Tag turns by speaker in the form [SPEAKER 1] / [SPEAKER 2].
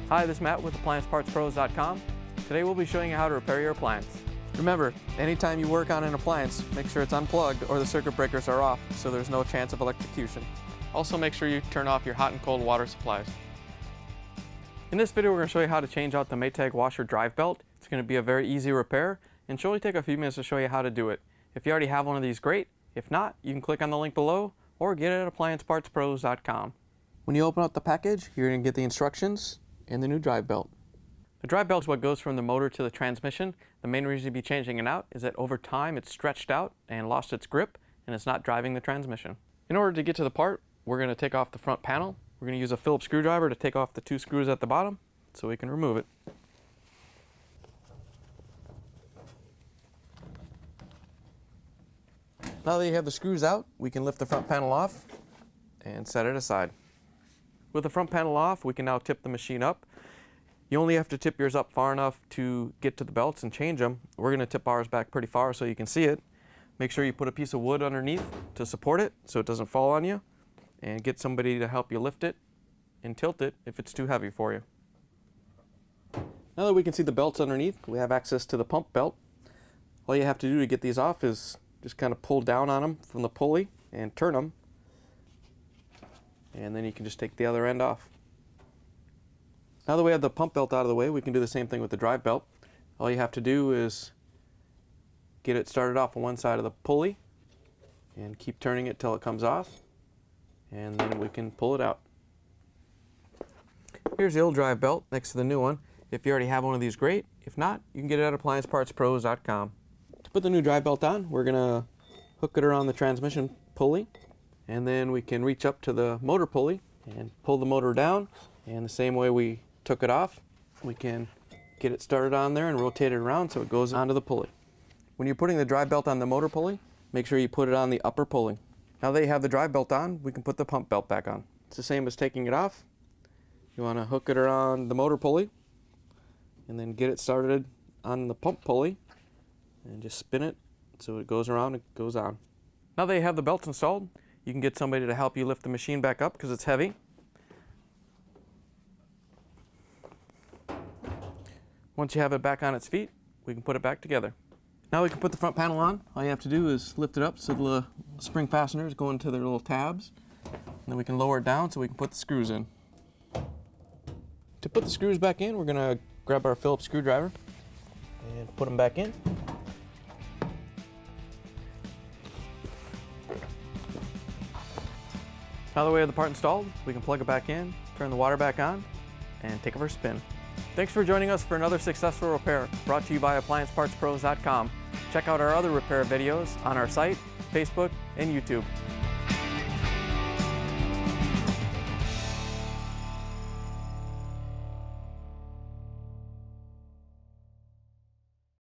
[SPEAKER 1] Hi, this is Matt with AppliancePartsPros.com. Today we'll be showing you how to repair your appliance. Remember, anytime you work on an appliance, make sure it's unplugged or the circuit breakers are off so there's no chance of electrocution. Also make sure you turn off your hot and cold water supplies. In this video we're going to show you how to change out the Maytag washer drive belt. It's going to be a very easy repair and should only take a few minutes to show you how to do it. If you already have one of these, great. If not, you can click on the link below or get it at AppliancePartsPros.com. When you open up the package, you're going to get the instructions and the new drive belt. The drive belt is what goes from the motor to the transmission. The main reason you'd be changing it out is that over time it's stretched out and lost its grip and it's not driving the transmission. In order to get to the part, we're going to take off the front panel. We're going to use a Phillips screwdriver to take off the two screws at the bottom so we can remove it. Now that you have the screws out, we can lift the front panel off and set it aside. With the front panel off, we can now tip the machine up. You only have to tip yours up far enough to get to the belts and change them. We're going to tip ours back pretty far so you can see it. Make sure you put a piece of wood underneath to support it so it doesn't fall on you, and get somebody to help you lift it and tilt it if it's too heavy for you. Now that we can see the belts underneath, we have access to the pump belt. All you have to do to get these off is just kind of pull down on them from the pulley and turn them, and then you can just take the other end off. Now that we have the pump belt out of the way, we can do the same thing with the drive belt. All you have to do is get it started off on one side of the pulley and keep turning it till it comes off, and then we can pull it out. Here's the old drive belt next to the new one. If you already have one of these, great. If not, you can get it at AppliancePartsPros.com. To put the new drive belt on, we're going to hook it around the transmission pulley, and then we can reach up to the motor pulley and pull the motor down, and the same way we took it off, we can get it started on there and rotate it around so it goes onto the pulley. When you're putting the drive belt on the motor pulley, make sure you put it on the upper pulley. Now that you have the drive belt on, we can put the pump belt back on. It's the same as taking it off. You want to hook it around the motor pulley and then get it started on the pump pulley and just spin it so it goes around and goes on. Now that you have the belts installed, you can get somebody to help you lift the machine back up because it's heavy. Once you have it back on its feet, we can put it back together. Now we can put the front panel on. All you have to do is lift it up so the spring fasteners go into their little tabs. And then we can lower it down so we can put the screws in. To put the screws back in, we're going to grab our Phillips screwdriver and put them back in. Now that we have the part installed, we can plug it back in, turn the water back on, and take it for a spin. Thanks for joining us for another successful repair brought to you by AppliancePartsPros.com. Check out our other repair videos on our site, Facebook, and YouTube.